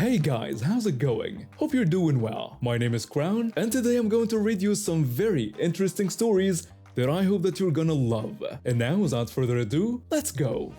Hey guys, how's it going? Hope you're doing well. My name is Crown, and today I'm going to read you some very interesting stories that I hope that you're gonna love. And now, without further ado, let's go!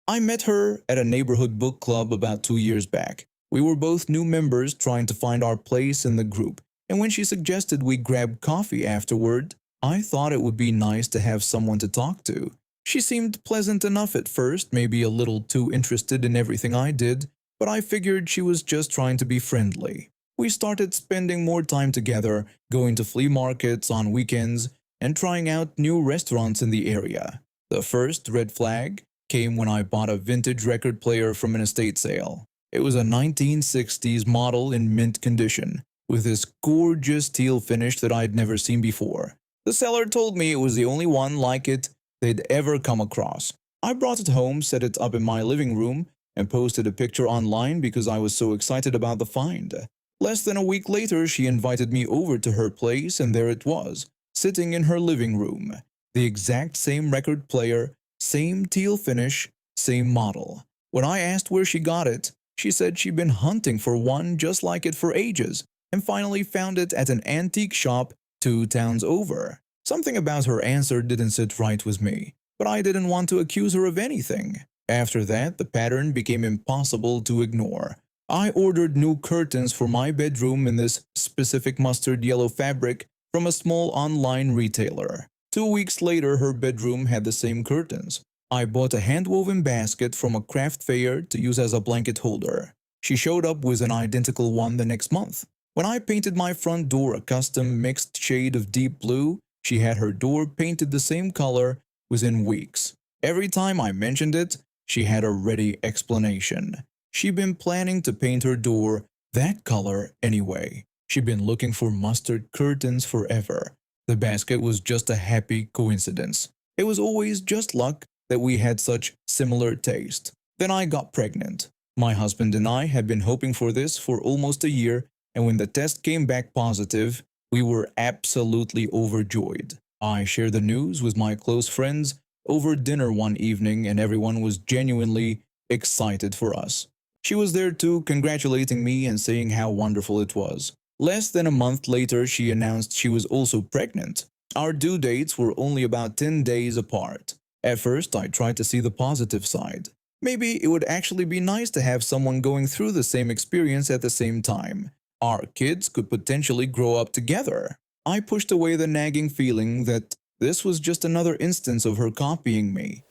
I met her at a neighborhood book club about 2 years back. We were both new members trying to find our place in the group, and when she suggested we grab coffee afterward, I thought it would be nice to have someone to talk to. She seemed pleasant enough at first, maybe a little too interested in everything I did, but I figured she was just trying to be friendly. We started spending more time together, going to flea markets on weekends, and trying out new restaurants in the area. The first red flag came when I bought a vintage record player from an estate sale. It was a 1960s model in mint condition, with this gorgeous teal finish that I'd never seen before. The seller told me it was the only one like it they'd ever come across. I brought it home, set it up in my living room, and posted a picture online because I was so excited about the find. Less than a week later, she invited me over to her place, and there it was, sitting in her living room. The exact same record player, same teal finish, same model. When I asked where she got it, she said she'd been hunting for one just like it for ages, and finally found it at an antique shop 2 towns over. Something about her answer didn't sit right with me, but I didn't want to accuse her of anything. After that, the pattern became impossible to ignore. I ordered new curtains for my bedroom in this specific mustard yellow fabric from a small online retailer. 2 weeks later, her bedroom had the same curtains. I bought a hand-woven basket from a craft fair to use as a blanket holder. She showed up with an identical one the next month. When I painted my front door a custom mixed shade of deep blue, she had her door painted the same color within weeks. Every time I mentioned it, she had a ready explanation. She'd been planning to paint her door that color anyway. She'd been looking for mustard curtains forever. The basket was just a happy coincidence. It was always just luck that we had such similar taste. Then I got pregnant. My husband and I had been hoping for this for almost a year, and when the test came back positive, we were absolutely overjoyed. I shared the news with my close friends over dinner one evening, and everyone was genuinely excited for us. She was there too, congratulating me and saying how wonderful it was. Less than a month later, she announced she was also pregnant. Our due dates were only about 10 days apart. At first, I tried to see the positive side. Maybe it would actually be nice to have someone going through the same experience at the same time. Our kids could potentially grow up together. I pushed away the nagging feeling that this was just another instance of her copying me.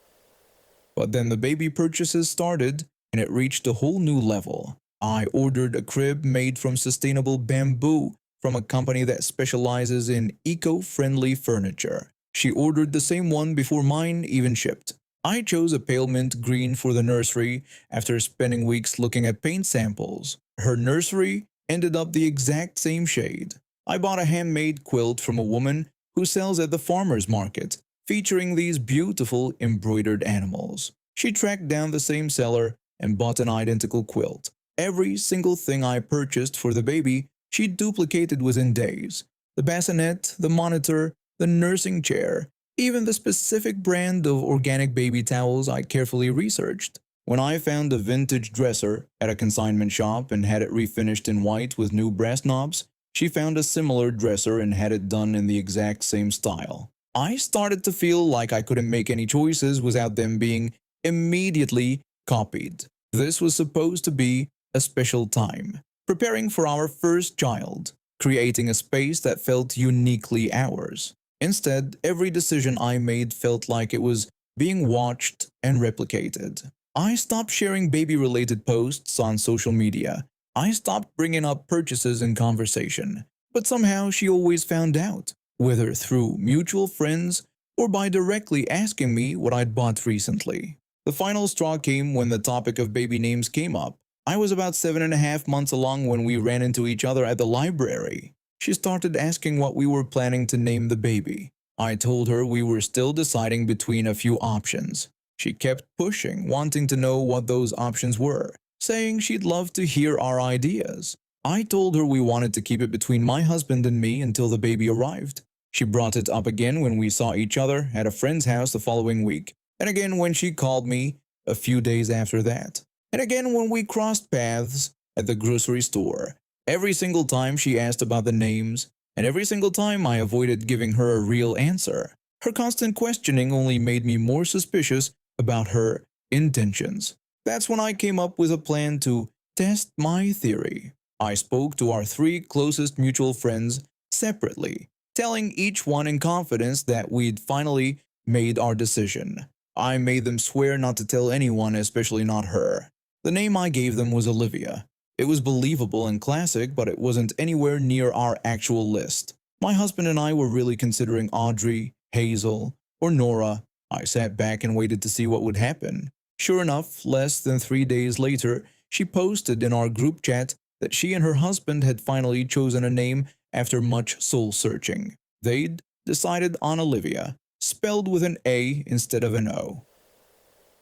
But then the baby purchases started, and it reached a whole new level. I ordered a crib made from sustainable bamboo from a company that specializes in eco-friendly furniture. She ordered the same one before mine even shipped. I chose a pale mint green for the nursery after spending weeks looking at paint samples. Her nursery ended up the exact same shade. I bought a handmade quilt from a woman who sells at the farmer's market, featuring these beautiful embroidered animals. She tracked down the same seller and bought an identical quilt. Every single thing I purchased for the baby, she duplicated within days. The bassinet, the monitor, the nursing chair, even the specific brand of organic baby towels I carefully researched. When I found a vintage dresser at a consignment shop and had it refinished in white with new brass knobs, she found a similar dresser and had it done in the exact same style. I started to feel like I couldn't make any choices without them being immediately copied. This was supposed to be a special time, preparing for our first child, creating a space that felt uniquely ours. Instead, every decision I made felt like it was being watched and replicated. I stopped sharing baby-related posts on social media. I stopped bringing up purchases in conversation. But somehow she always found out, whether through mutual friends or by directly asking me what I'd bought recently. The final straw came when the topic of baby names came up. I was about 7.5 months along when we ran into each other at the library. She started asking what we were planning to name the baby. I told her we were still deciding between a few options. She kept pushing, wanting to know what those options were, saying she'd love to hear our ideas. I told her we wanted to keep it between my husband and me until the baby arrived. She brought it up again when we saw each other at a friend's house the following week. and again when she called me a few days after that, and again when we crossed paths at the grocery store. Every single time she asked about the names, and every single time I avoided giving her a real answer. Her constant questioning only made me more suspicious about her intentions. That's when I came up with a plan to test my theory. I spoke to our three closest mutual friends separately, telling each one in confidence that we'd finally made our decision. I made them swear not to tell anyone, especially not her. The name I gave them was Olivia. It was believable and classic, but it wasn't anywhere near our actual list. My husband and I were really considering Audrey, Hazel, or Nora. I sat back and waited to see what would happen. Sure enough, less than 3 days later, she posted in our group chat that she and her husband had finally chosen a name after much soul searching. They'd decided on Olivia, spelled with an A instead of an O.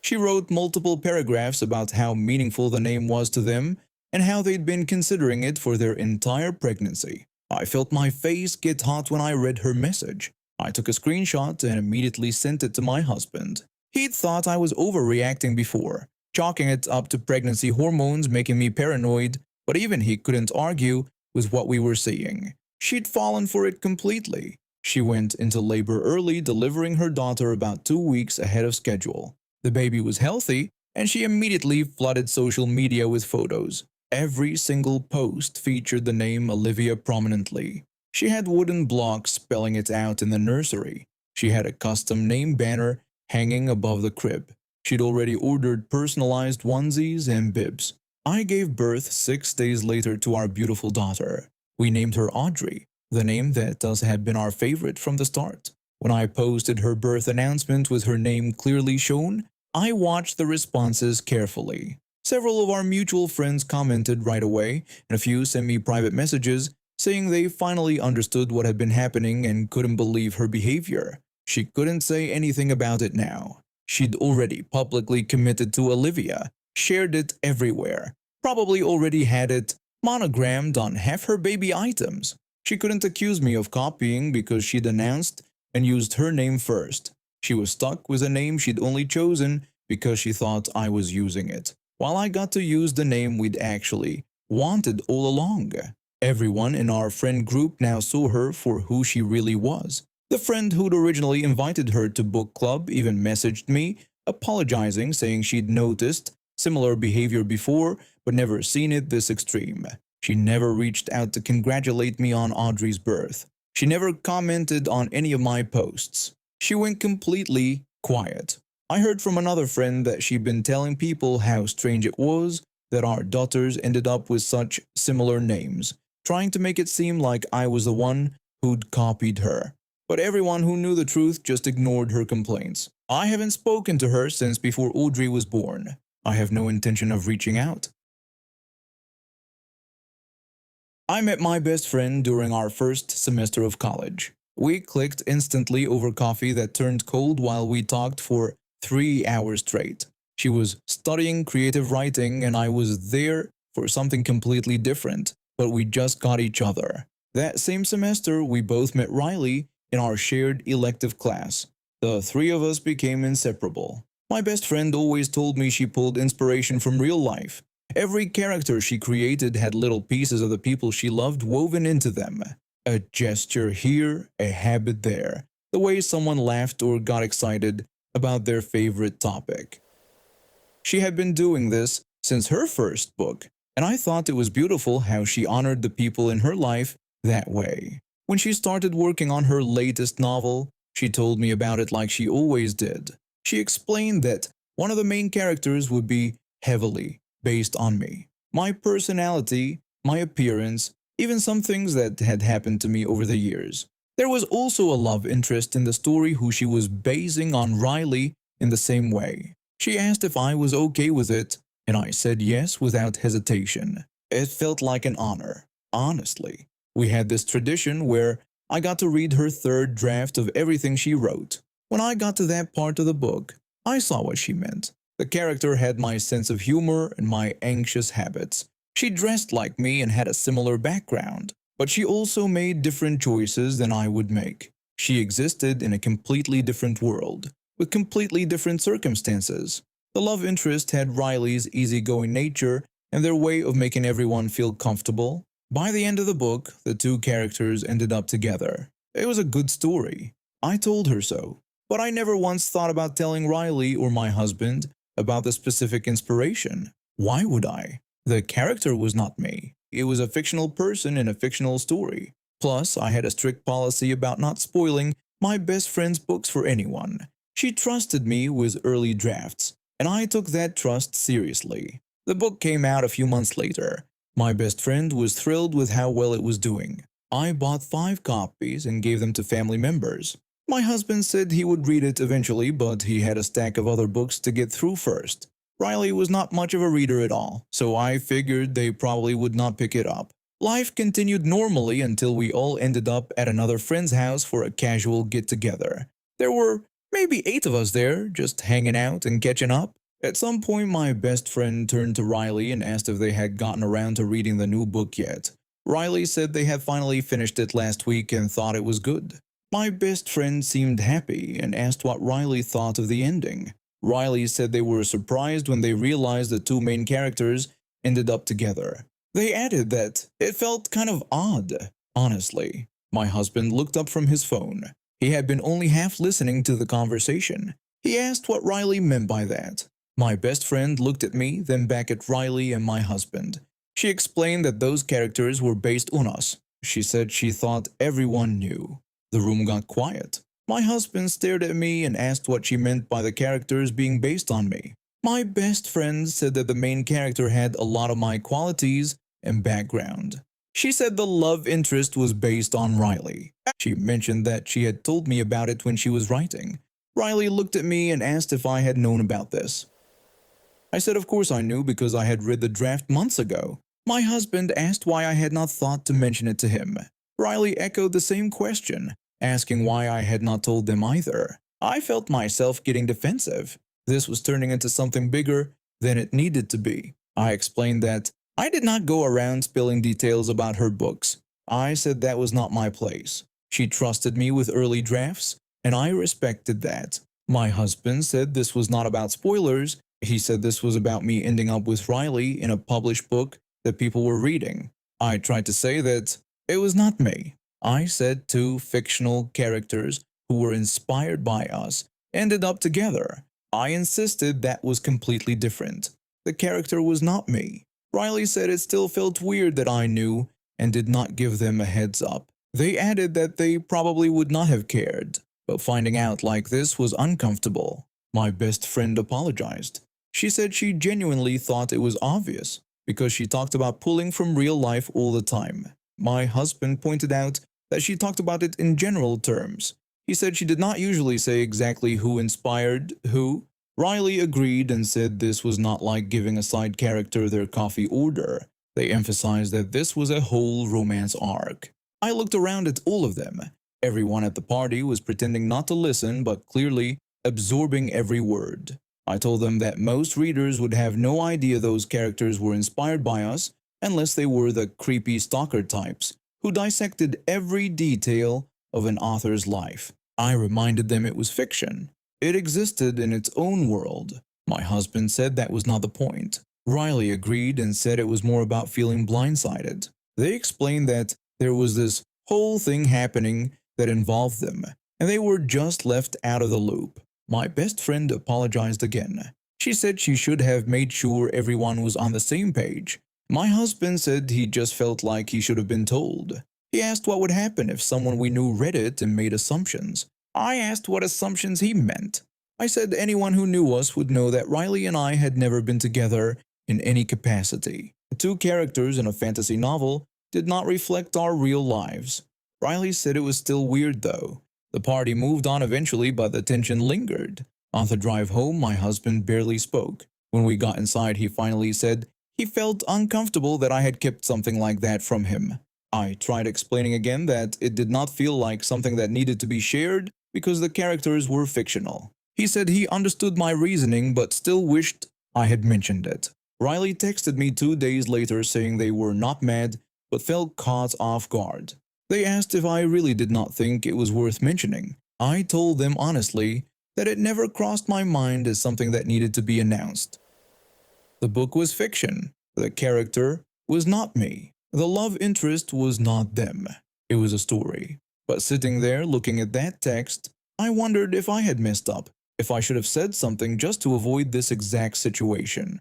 She wrote multiple paragraphs about how meaningful the name was to them and how they'd been considering it for their entire pregnancy. I felt my face get hot when I read her message. I took a screenshot and immediately sent it to my husband. He'd thought I was overreacting before, chalking it up to pregnancy hormones making me paranoid, but even he couldn't argue with what we were seeing. She'd fallen for it completely. She went into labor early, delivering her daughter about 2 weeks ahead of schedule. The baby was healthy, and she immediately flooded social media with photos. Every single post featured the name Olivia prominently. She had wooden blocks spelling it out in the nursery. She had a custom name banner hanging above the crib. She'd already ordered personalized onesies and bibs. I gave birth 6 days later to our beautiful daughter. We named her Audrey, the name that had been our favorite from the start. When I posted her birth announcement with her name clearly shown, I watched the responses carefully. Several of our mutual friends commented right away, and a few sent me private messages saying they finally understood what had been happening and couldn't believe her behavior. She couldn't say anything about it now. She'd already publicly committed to Olivia, shared it everywhere, probably already had it monogrammed on half her baby items. She couldn't accuse me of copying because she'd announced and used her name first. She was stuck with a name she'd only chosen because she thought I was using it, while I got to use the name we'd actually wanted all along. Everyone in our friend group now saw her for who she really was. The friend who'd originally invited her to book club even messaged me, apologizing, saying she'd noticed similar behavior before but never seen it this extreme. She never reached out to congratulate me on Audrey's birth. She never commented on any of my posts. She went completely quiet. I heard from another friend that she'd been telling people how strange it was that our daughters ended up with such similar names, trying to make it seem like I was the one who'd copied her. But everyone who knew the truth just ignored her complaints. I haven't spoken to her since before Audrey was born. I have no intention of reaching out. I met my best friend during our first semester of college. We clicked instantly over coffee that turned cold while we talked for 3 hours straight. She was studying creative writing and I was there for something completely different, but we just got each other. That same semester, we both met Riley in our shared elective class. The three of us became inseparable. My best friend always told me she pulled inspiration from real life. Every character she created had little pieces of the people she loved woven into them. A gesture here, a habit there, the way someone laughed or got excited about their favorite topic. She had been doing this since her first book, and I thought it was beautiful how she honored the people in her life that way. When she started working on her latest novel, she told me about it like she always did. She explained that one of the main characters would be heavily based on me, my personality, my appearance, even some things that had happened to me over the years. There was also a love interest in the story who she was basing on Riley in the same way. She asked if I was okay with it, and I said yes without hesitation. It felt like an honor, honestly. We had this tradition where I got to read her third draft of everything she wrote. When I got to that part of the book, I saw what she meant. The character had my sense of humor and my anxious habits. She dressed like me and had a similar background, but she also made different choices than I would make. She existed in a completely different world, with completely different circumstances. The love interest had Riley's easygoing nature and their way of making everyone feel comfortable. By the end of the book, the two characters ended up together. It was a good story. I told her so, but I never once thought about telling Riley or my husband about the specific inspiration. Why would I? The character was not me. It was a fictional person in a fictional story. Plus, I had a strict policy about not spoiling my best friend's books for anyone. She trusted me with early drafts, and I took that trust seriously. The book came out a few months later. My best friend was thrilled with how well it was doing. I bought 5 copies and gave them to family members. My husband said he would read it eventually, but he had a stack of other books to get through first. Riley was not much of a reader at all, so I figured they probably would not pick it up. Life continued normally until we all ended up at another friend's house for a casual get-together. There were maybe 8 of us there, just hanging out and catching up. At some point, my best friend turned to Riley and asked if they had gotten around to reading the new book yet. Riley said they had finally finished it last week and thought it was good. My best friend seemed happy and asked what Riley thought of the ending. Riley said they were surprised when they realized the 2 main characters ended up together. They added that it felt kind of odd. Honestly, my husband looked up from his phone. He had been only half listening to the conversation. He asked what Riley meant by that. My best friend looked at me, then back at Riley and my husband. She explained that those characters were based on us. She said she thought everyone knew. The room got quiet. My husband stared at me and asked what she meant by the characters being based on me. My best friend said that the main character had a lot of my qualities and background. She said the love interest was based on Riley. She mentioned that she had told me about it when she was writing. Riley looked at me and asked if I had known about this. I said of course I knew because I had read the draft months ago. My husband asked why I had not thought to mention it to him. Riley echoed the same question, asking why I had not told them either. I felt myself getting defensive. This was turning into something bigger than it needed to be. I explained that I did not go around spilling details about her books. I said that was not my place. She trusted me with early drafts, and I respected that. My husband said this was not about spoilers. He said this was about me ending up with Riley in a published book that people were reading. I tried to say that it was not me. I said 2 fictional characters who were inspired by us ended up together. I insisted that was completely different. The character was not me. Riley said it still felt weird that I knew and did not give them a heads up. They added that they probably would not have cared, but finding out like this was uncomfortable. My best friend apologized. She said she genuinely thought it was obvious because she talked about pulling from real life all the time. My husband pointed out that she talked about it in general terms. He said she did not usually say exactly who inspired who. Riley agreed and said this was not like giving a side character their coffee order. They emphasized that this was a whole romance arc. I looked around at all of them. Everyone at the party was pretending not to listen but clearly absorbing every word. I told them that most readers would have no idea those characters were inspired by us unless they were the creepy stalker types who dissected every detail of an author's life. I reminded them it was fiction. It existed in its own world. My husband said that was not the point. Riley agreed and said it was more about feeling blindsided. They explained that there was this whole thing happening that involved them, and they were just left out of the loop. My best friend apologized again. She said she should have made sure everyone was on the same page. My husband said he just felt like he should have been told. He asked what would happen if someone we knew read it and made assumptions. I asked what assumptions he meant. I said anyone who knew us would know that Riley and I had never been together in any capacity. The 2 characters in a fantasy novel did not reflect our real lives. Riley said it was still weird though. The party moved on eventually, but the tension lingered. On the drive home, my husband barely spoke. When we got inside, he finally said he felt uncomfortable that I had kept something like that from him. I tried explaining again that it did not feel like something that needed to be shared because the characters were fictional. He said he understood my reasoning but still wished I had mentioned it. Riley texted me 2 days later saying they were not mad but felt caught off guard. They asked if I really did not think it was worth mentioning. I told them honestly that it never crossed my mind as something that needed to be announced. The book was fiction. The character was not me. The love interest was not them. It was a story. But sitting there looking at that text, I wondered if I had messed up, if I should have said something just to avoid this exact situation.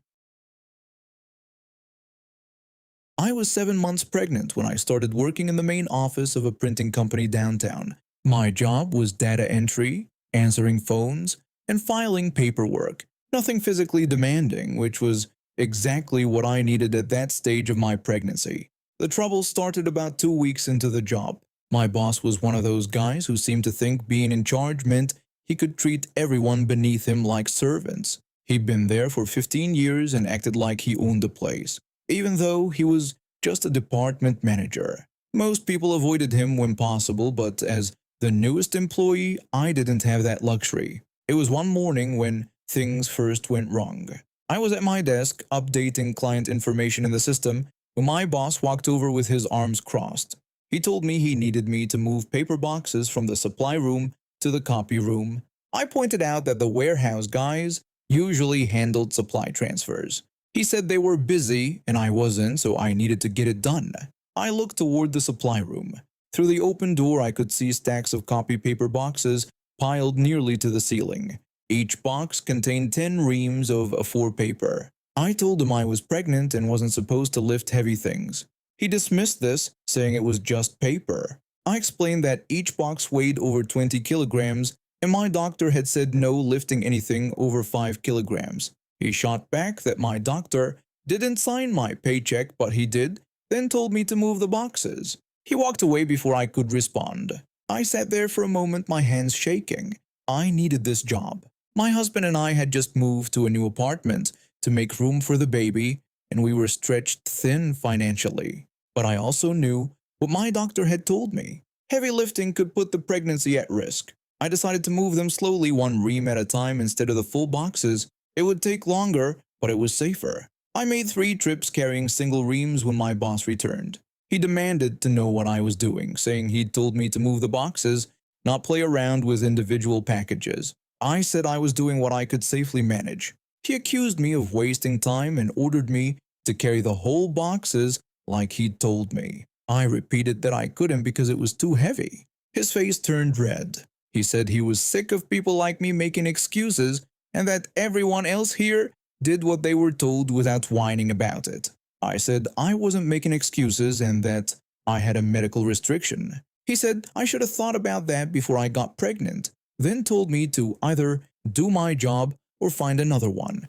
I was 7 months pregnant when I started working in the main office of a printing company downtown. My job was data entry, answering phones, and filing paperwork. Nothing physically demanding, which was exactly what I needed at that stage of my pregnancy. The trouble started about 2 weeks into the job. My boss was one of those guys who seemed to think being in charge meant he could treat everyone beneath him like servants. He'd been there for 15 years and acted like he owned the place, even though he was just a department manager. Most people avoided him when possible, but as the newest employee, I didn't have that luxury. It was one morning when things first went wrong. I was at my desk updating client information in the system when my boss walked over with his arms crossed. He told me he needed me to move paper boxes from the supply room to the copy room. I pointed out that the warehouse guys usually handled supply transfers. He said they were busy and I wasn't, so I needed to get it done. I looked toward the supply room. Through the open door I could see stacks of copy paper boxes piled nearly to the ceiling. Each box contained 10 reams of A4 paper. I told him I was pregnant and wasn't supposed to lift heavy things. He dismissed this, saying it was just paper. I explained that each box weighed over 20 kilograms and my doctor had said no lifting anything over 5 kilograms. He shot back that my doctor didn't sign my paycheck, but he did, then told me to move the boxes. He walked away before I could respond. I sat there for a moment, my hands shaking. I needed this job. My husband and I had just moved to a new apartment to make room for the baby, and we were stretched thin financially. But I also knew what my doctor had told me. Heavy lifting could put the pregnancy at risk. I decided to move them slowly, one ream at a time instead of the full boxes. It would take longer, but it was safer. I made 3 trips carrying single reams when my boss returned. He demanded to know what I was doing, saying he'd told me to move the boxes, not play around with individual packages. I said I was doing what I could safely manage. He accused me of wasting time and ordered me to carry the whole boxes like he'd told me. I repeated that I couldn't because it was too heavy. His face turned red. He said he was sick of people like me making excuses and that everyone else here did what they were told without whining about it. I said I wasn't making excuses and that I had a medical restriction. He said I should have thought about that before I got pregnant, then told me to either do my job or find another one.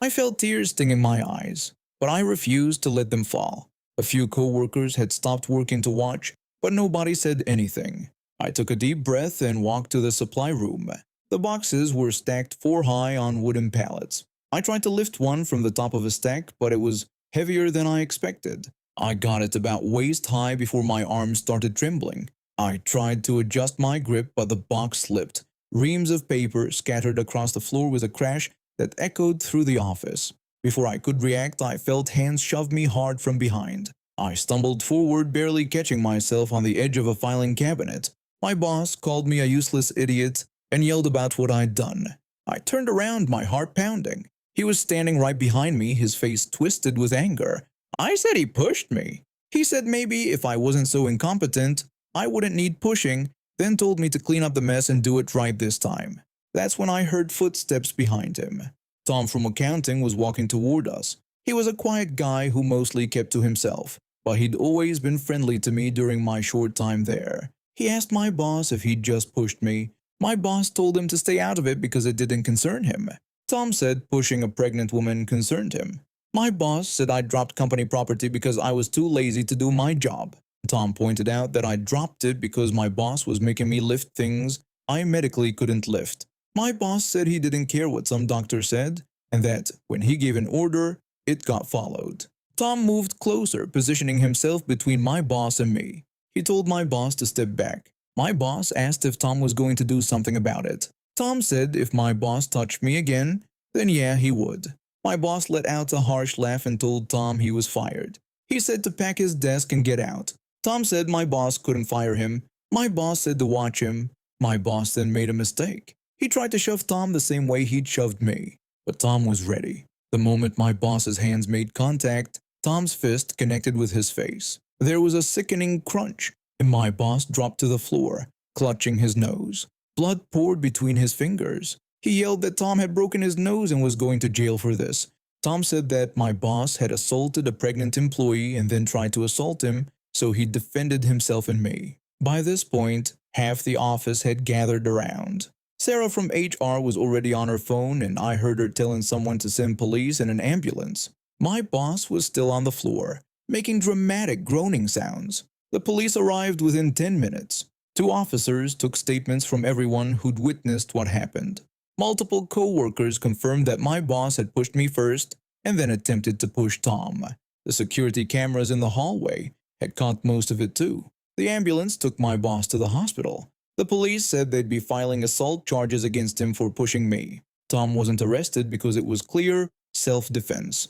I felt tears stinging my eyes, but I refused to let them fall. A few co-workers had stopped working to watch, but nobody said anything. I took a deep breath and walked to the supply room. The boxes were stacked 4 high on wooden pallets. I tried to lift one from the top of a stack, but it was heavier than I expected. I got it about waist high before my arms started trembling. I tried to adjust my grip, but the box slipped. Reams of paper scattered across the floor with a crash that echoed through the office. Before I could react, I felt hands shove me hard from behind. I stumbled forward, barely catching myself on the edge of a filing cabinet. My boss called me a useless idiot and yelled about what I'd done. I turned around, my heart pounding. He was standing right behind me, his face twisted with anger. I said he pushed me. He said maybe if I wasn't so incompetent, I wouldn't need pushing, then told me to clean up the mess and do it right this time. That's when I heard footsteps behind him. Tom from accounting was walking toward us. He was a quiet guy who mostly kept to himself, but he'd always been friendly to me during my short time there. He asked my boss if he'd just pushed me. My boss told him to stay out of it because it didn't concern him. Tom said pushing a pregnant woman concerned him. My boss said I dropped company property because I was too lazy to do my job. Tom pointed out that I dropped it because my boss was making me lift things I medically couldn't lift. My boss said he didn't care what some doctor said, and that when he gave an order, it got followed. Tom moved closer, positioning himself between my boss and me. He told my boss to step back. My boss asked if Tom was going to do something about it. Tom said if my boss touched me again, then yeah, he would. My boss let out a harsh laugh and told Tom he was fired. He said to pack his desk and get out. Tom said my boss couldn't fire him. My boss said to watch him. My boss then made a mistake. He tried to shove Tom the same way he'd shoved me, but Tom was ready. The moment my boss's hands made contact, Tom's fist connected with his face. There was a sickening crunch, and my boss dropped to the floor, clutching his nose. Blood poured between his fingers. He yelled that Tom had broken his nose and was going to jail for this. Tom said that my boss had assaulted a pregnant employee and then tried to assault him, so he defended himself and me. By this point, half the office had gathered around. Sarah from HR was already on her phone, and I heard her telling someone to send police and an ambulance. My boss was still on the floor, making dramatic groaning sounds. The police arrived within 10 minutes. 2 officers took statements from everyone who'd witnessed what happened. Multiple co-workers confirmed that my boss had pushed me first and then attempted to push Tom. The security cameras in the hallway had caught most of it too. The ambulance took my boss to the hospital. The police said they'd be filing assault charges against him for pushing me. Tom wasn't arrested because it was clear self-defense.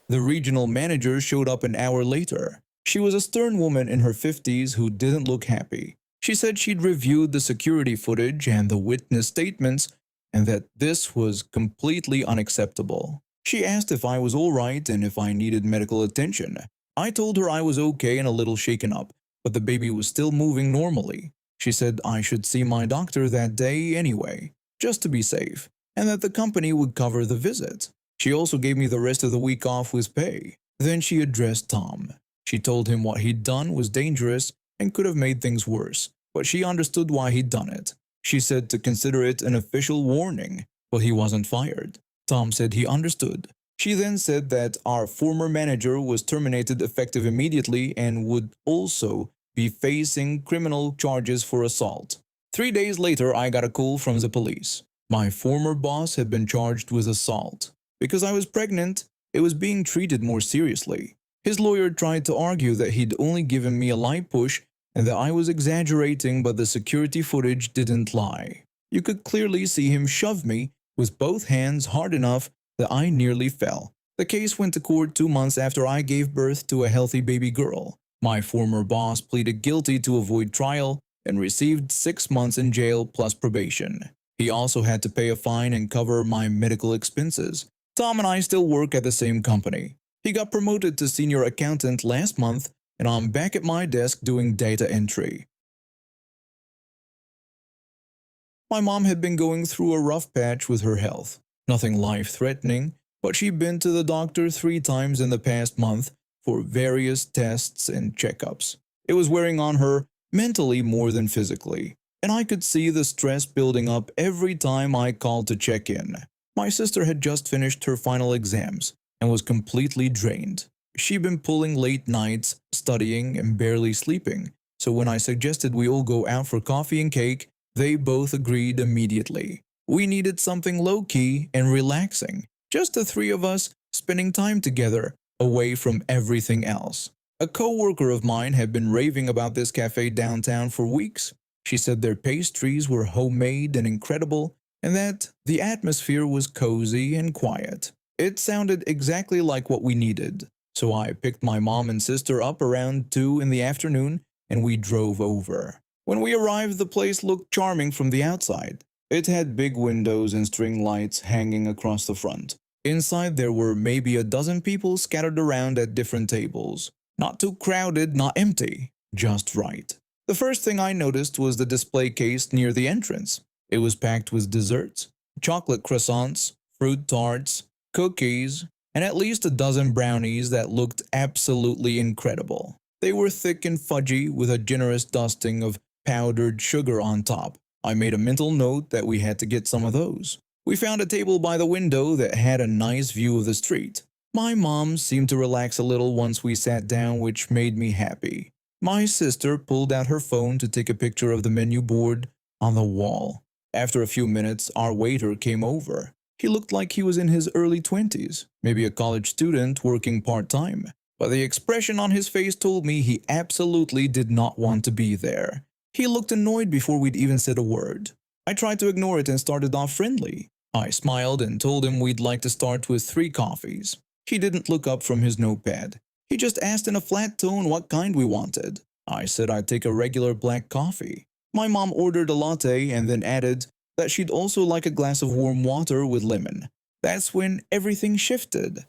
The regional manager showed up an hour later. She was a stern woman in her 50s who didn't look happy. She said she'd reviewed the security footage and the witness statements and that this was completely unacceptable. She asked if I was all right and if I needed medical attention. I told her I was okay and a little shaken up, but the baby was still moving normally. She said I should see my doctor that day anyway, just to be safe, and that the company would cover the visit. She also gave me the rest of the week off with pay. Then she addressed Tom. She told him what he'd done was dangerous and could have made things worse, but she understood why he'd done it. She said to consider it an official warning, but he wasn't fired. Tom said he understood. She then said that our former manager was terminated effective immediately and would also be facing criminal charges for assault. 3 days later, I got a call from the police. My former boss had been charged with assault. Because I was pregnant, it was being treated more seriously. His lawyer tried to argue that he'd only given me a light push and that I was exaggerating, but the security footage didn't lie. You could clearly see him shove me with both hands hard enough that I nearly fell. The case went to court 2 months after I gave birth to a healthy baby girl. My former boss pleaded guilty to avoid trial and received 6 months in jail plus probation. He also had to pay a fine and cover my medical expenses. Tom and I still work at the same company. He got promoted to senior accountant last month, and I'm back at my desk doing data entry. My mom had been going through a rough patch with her health. Nothing life-threatening, but she'd been to the doctor 3 times in the past month for various tests and checkups. It was wearing on her mentally more than physically, and I could see the stress building up every time I called to check in. My sister had just finished her final exams and was completely drained. She'd been pulling late nights, studying, and barely sleeping, so when I suggested we all go out for coffee and cake, they both agreed immediately. We needed something low-key and relaxing, just the 3 of us spending time together, away from everything else. A co-worker of mine had been raving about this cafe downtown for weeks. She said their pastries were homemade and incredible, and that the atmosphere was cozy and quiet. It sounded exactly like what we needed. So I picked my mom and sister up around 2 in the afternoon and we drove over. When we arrived, the place looked charming from the outside. It had big windows and string lights hanging across the front. Inside there were maybe a dozen people scattered around at different tables. Not too crowded, not empty, just right. The first thing I noticed was the display case near the entrance. It was packed with desserts, chocolate croissants, fruit tarts, cookies, and at least a dozen brownies that looked absolutely incredible. They were thick and fudgy with a generous dusting of powdered sugar on top. I made a mental note that we had to get some of those. We found a table by the window that had a nice view of the street. My mom seemed to relax a little once we sat down, which made me happy. My sister pulled out her phone to take a picture of the menu board on the wall. After a few minutes, our waiter came over. He looked like he was in his early 20s, maybe a college student working part-time. But the expression on his face told me he absolutely did not want to be there. He looked annoyed before we'd even said a word. I tried to ignore it and started off friendly. I smiled and told him we'd like to start with 3 coffees. He didn't look up from his notepad. He just asked in a flat tone what kind we wanted. I said I'd take a regular black coffee. My mom ordered a latte and then added, that she'd also like a glass of warm water with lemon. That's when everything shifted.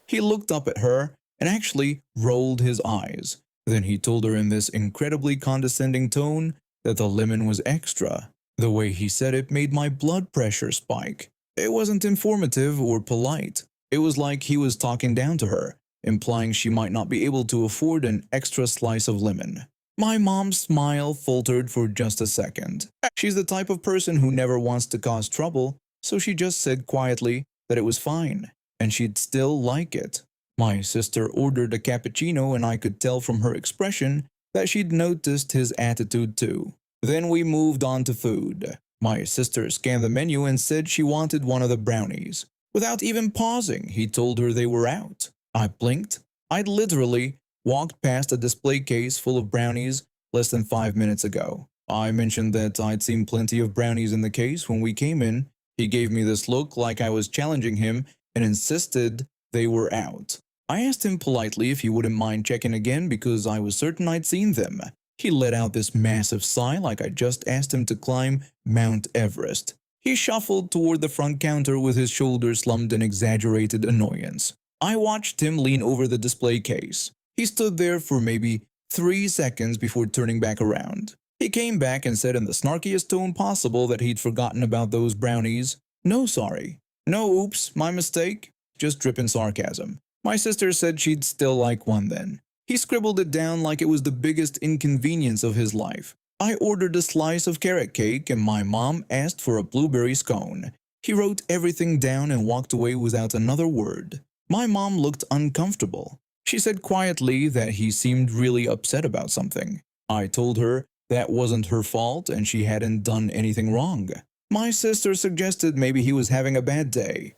He looked up at her and actually rolled his eyes. Then he told her in this incredibly condescending tone that the lemon was extra. The way he said it made my blood pressure spike. It wasn't informative or polite. It was like he was talking down to her, implying she might not be able to afford an extra slice of lemon. My mom's smile faltered for just a second. She's the type of person who never wants to cause trouble, so she just said quietly that it was fine, and she'd still like it. My sister ordered a cappuccino, and I could tell from her expression that she'd noticed his attitude too. Then we moved on to food. My sister scanned the menu and said she wanted one of the brownies. Without even pausing, he told her they were out. I blinked. I'd literally walked past a display case full of brownies less than 5 minutes ago. I mentioned that I'd seen plenty of brownies in the case when we came in. He gave me this look like I was challenging him and insisted they were out. I asked him politely if he wouldn't mind checking again because I was certain I'd seen them. He let out this massive sigh like I just asked him to climb Mount Everest. He shuffled toward the front counter with his shoulders slumped in exaggerated annoyance. I watched him lean over the display case. He stood there for maybe 3 seconds before turning back around. He came back and said in the snarkiest tone possible that he'd forgotten about those brownies. No sorry. No oops, my mistake. Just dripping sarcasm. My sister said she'd still like one then. He scribbled it down like it was the biggest inconvenience of his life. I ordered a slice of carrot cake and my mom asked for a blueberry scone. He wrote everything down and walked away without another word. My mom looked uncomfortable. She said quietly that he seemed really upset about something. I told her that wasn't her fault and she hadn't done anything wrong. My sister suggested maybe he was having a bad day.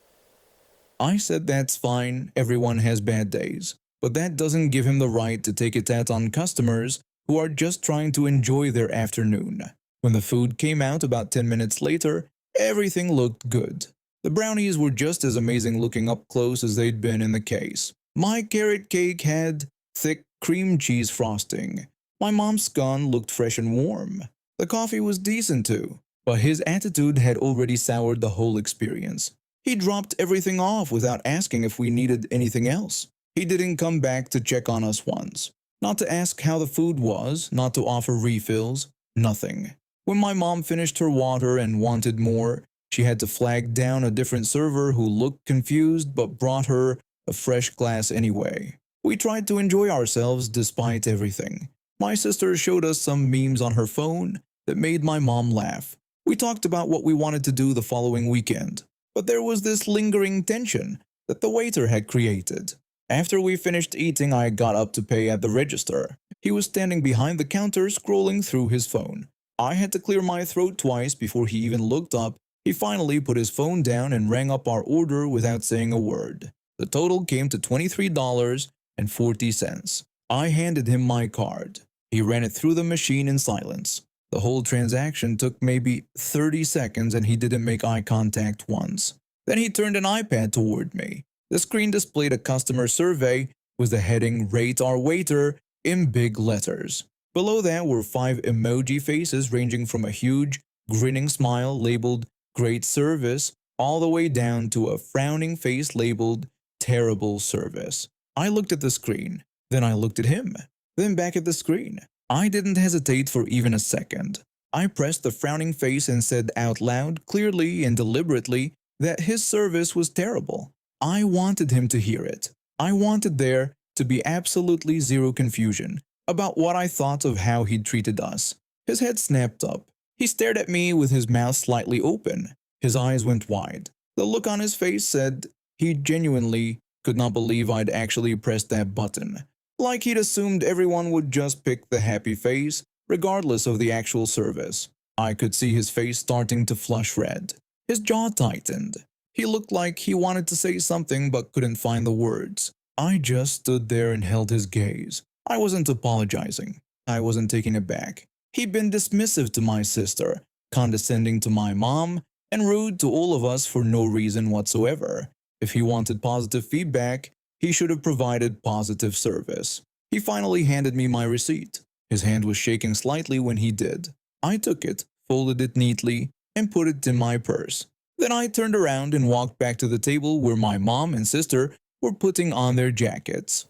I said that's fine, everyone has bad days, but that doesn't give him the right to take it out on customers who are just trying to enjoy their afternoon. When the food came out about 10 minutes later, everything looked good. The brownies were just as amazing looking up close as they'd been in the case. My carrot cake had thick cream cheese frosting. My mom's scone looked fresh and warm. The coffee was decent too, but his attitude had already soured the whole experience. He dropped everything off without asking if we needed anything else. He didn't come back to check on us once. Not to ask how the food was, not to offer refills, nothing. When my mom finished her water and wanted more, she had to flag down a different server who looked confused but brought her a fresh glass anyway. We tried to enjoy ourselves despite everything. My sister showed us some memes on her phone that made my mom laugh. We talked about what we wanted to do the following weekend. But there was this lingering tension that the waiter had created. After we finished eating, I got up to pay at the register. He was standing behind the counter scrolling through his phone. I had to clear my throat twice before he even looked up. He finally put his phone down and rang up our order without saying a word. The total came to $23.40. I handed him my card. He ran it through the machine in silence. The whole transaction took maybe 30 seconds and he didn't make eye contact once. Then he turned an iPad toward me. The screen displayed a customer survey with the heading "Rate Our Waiter" in big letters. Below that were 5 emoji faces ranging from a huge, grinning smile labeled "Great Service" all the way down to a frowning face labeled "Terrible Service." I looked at the screen. Then I looked at him. Then back at the screen. I didn't hesitate for even a second. I pressed the frowning face and said out loud, clearly and deliberately, that his service was terrible. I wanted him to hear it. I wanted there to be absolutely zero confusion about what I thought of how he'd treated us. His head snapped up. He stared at me with his mouth slightly open. His eyes went wide. The look on his face said he genuinely could not believe I'd actually pressed that button. Like he'd assumed everyone would just pick the happy face, regardless of the actual service. I could see his face starting to flush red. His jaw tightened. He looked like he wanted to say something but couldn't find the words. I just stood there and held his gaze. I wasn't apologizing. I wasn't taking it back. He'd been dismissive to my sister, condescending to my mom, and rude to all of us for no reason whatsoever. If he wanted positive feedback, he should have provided positive service. He finally handed me my receipt. His hand was shaking slightly when he did. I took it, folded it neatly, and put it in my purse. Then I turned around and walked back to the table where my mom and sister were putting on their jackets.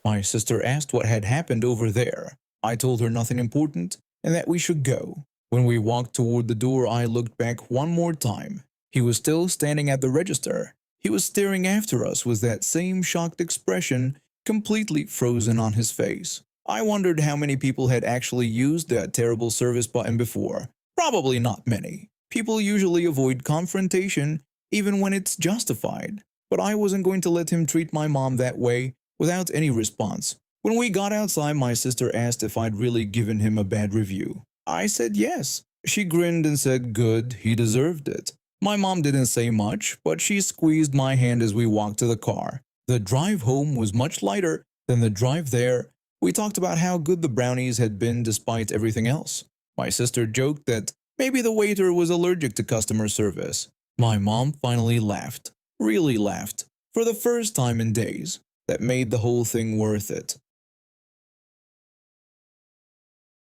My sister asked what had happened over there. I told her nothing important and that we should go. When we walked toward the door, I looked back one more time. He was still standing at the register. He was staring after us with that same shocked expression completely frozen on his face. I wondered how many people had actually used that terrible service button before. Probably not many. People usually avoid confrontation even when it's justified. But I wasn't going to let him treat my mom that way without any response. When we got outside, my sister asked if I'd really given him a bad review. I said yes. She grinned and said good, he deserved it. My mom didn't say much, but she squeezed my hand as we walked to the car. The drive home was much lighter than the drive there. We talked about how good the brownies had been despite everything else. My sister joked that maybe the waiter was allergic to customer service. My mom finally laughed, really laughed, for the first time in days. That made the whole thing worth it.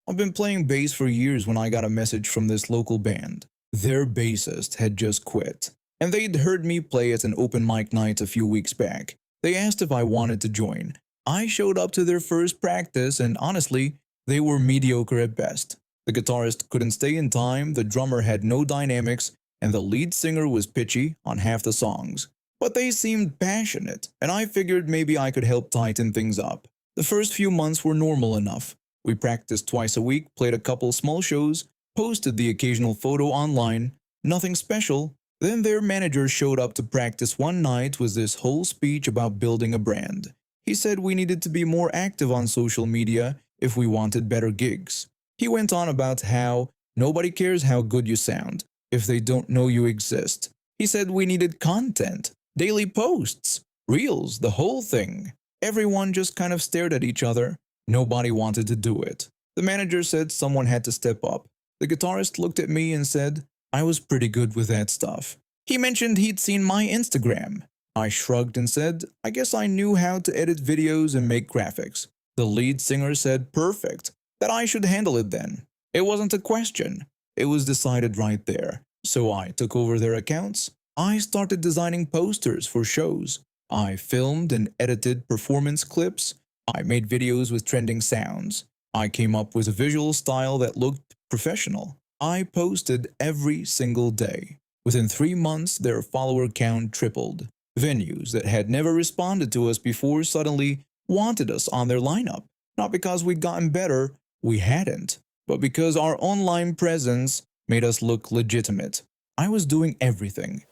I've been playing bass for years when I got a message from this local band. Their bassist had just quit, and they'd heard me play at an open mic night a few weeks back. They asked if I wanted to join. I showed up to their first practice, and honestly, they were mediocre at best. The guitarist couldn't stay in time, the drummer had no dynamics, and the lead singer was pitchy on half the songs. But they seemed passionate, and I figured maybe I could help tighten things up. The first few months were normal enough. We practiced twice a week, played a couple small shows, posted the occasional photo online, nothing special. Then their manager showed up to practice one night with this whole speech about building a brand. He said we needed to be more active on social media if we wanted better gigs. He went on about how nobody cares how good you sound if they don't know you exist. He said we needed content, daily posts, reels, the whole thing. Everyone just kind of stared at each other. Nobody wanted to do it. The manager said someone had to step up. The guitarist looked at me and said I was pretty good with that stuff. He mentioned he'd seen my Instagram. I shrugged and said I guess I knew how to edit videos and make graphics. The lead singer said perfect, that I should handle it then. It wasn't a question. It was decided right there. So I took over their accounts. I started designing posters for shows. I filmed and edited performance clips. I made videos with trending sounds. I came up with a visual style that looked professional. I posted every single day. Within 3 months, their follower count tripled. Venues that had never responded to us before suddenly wanted us on their lineup. Not because we'd gotten better, we hadn't, but because our online presence made us look legitimate. I was doing everything.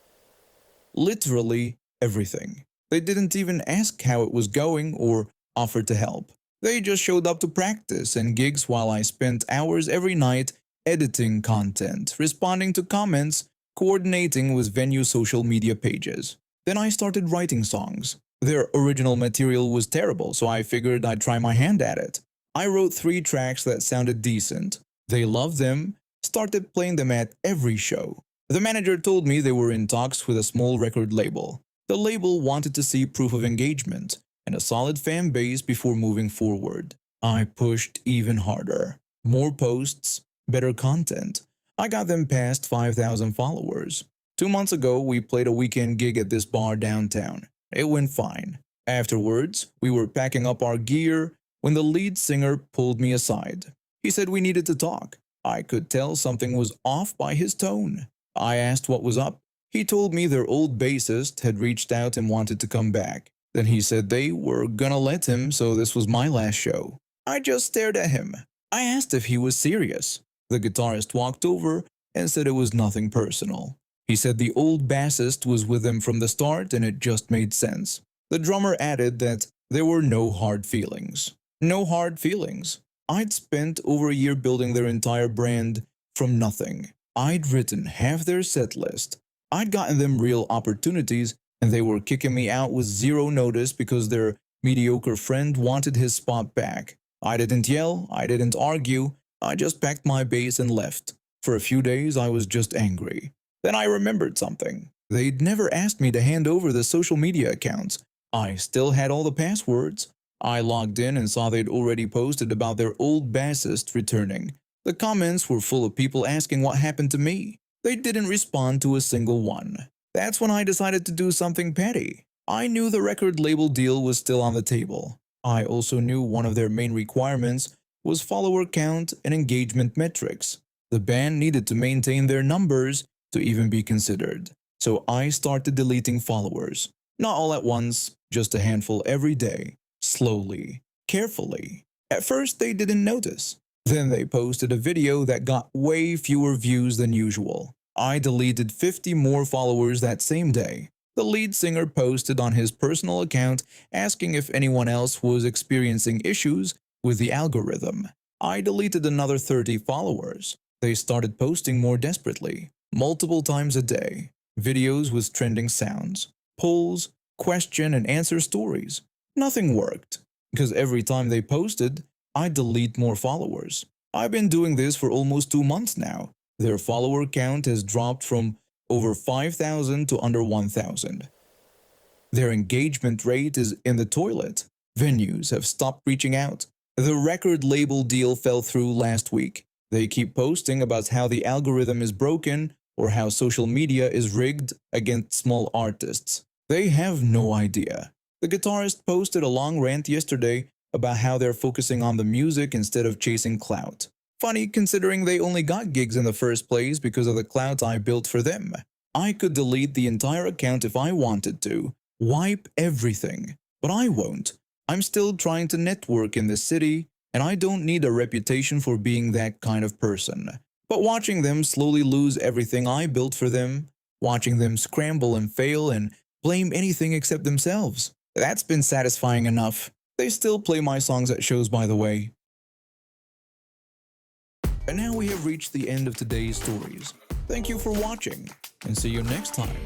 Literally everything. They didn't even ask how it was going or offer to help. They just showed up to practice and gigs while I spent hours every night editing content, responding to comments, coordinating with venue social media pages. Then I started writing songs. Their original material was terrible, so I figured I'd try my hand at it. I wrote 3 tracks that sounded decent. They loved them, started playing them at every show. The manager told me they were in talks with a small record label. The label wanted to see proof of engagement and a solid fan base before moving forward. I pushed even harder. More posts, better content. I got them past 5,000 followers. 2 months ago, we played a weekend gig at this bar downtown. It went fine. Afterwards, we were packing up our gear when the lead singer pulled me aside. He said we needed to talk. I could tell something was off by his tone. I asked what was up. He told me their old bassist had reached out and wanted to come back. Then he said they were gonna let him, so this was my last show. I just stared at him. I asked if he was serious. The guitarist walked over and said it was nothing personal. He said the old bassist was with him from the start and it just made sense. The drummer added that there were no hard feelings. No hard feelings. I'd spent over a year building their entire brand from nothing. I'd written half their set list. I'd gotten them real opportunities and they were kicking me out with zero notice because their mediocre friend wanted his spot back. I didn't yell, I didn't argue, I just packed my bass and left. For a few days I was just angry. Then I remembered something. They'd never asked me to hand over the social media accounts. I still had all the passwords. I logged in and saw they'd already posted about their old bassist returning. The comments were full of people asking what happened to me. They didn't respond to a single one. That's when I decided to do something petty. I knew the record label deal was still on the table. I also knew one of their main requirements was follower count and engagement metrics. The band needed to maintain their numbers to even be considered. So I started deleting followers. Not all at once, just a handful every day, slowly, carefully. At first they didn't notice. Then they posted a video that got way fewer views than usual. I deleted 50 more followers that same day. The lead singer posted on his personal account asking if anyone else was experiencing issues with the algorithm. I deleted another 30 followers. They started posting more desperately, multiple times a day. Videos with trending sounds, polls, question and answer stories. Nothing worked, because every time they posted, I delete more followers. I've been doing this for almost 2 months now. Their follower count has dropped from over 5,000 to under 1,000. Their engagement rate is in the toilet. Venues have stopped reaching out. The record label deal fell through last week. They keep posting about how the algorithm is broken or how social media is rigged against small artists. They have no idea. The guitarist posted a long rant yesterday about how they're focusing on the music instead of chasing clout. Funny considering they only got gigs in the first place because of the clout I built for them. I could delete the entire account if I wanted to, wipe everything, but I won't. I'm still trying to network in this city, and I don't need a reputation for being that kind of person. But watching them slowly lose everything I built for them, watching them scramble and fail and blame anything except themselves, that's been satisfying enough. They still play my songs at shows, by the way. And now we have reached the end of today's stories. Thank you for watching, and see you next time.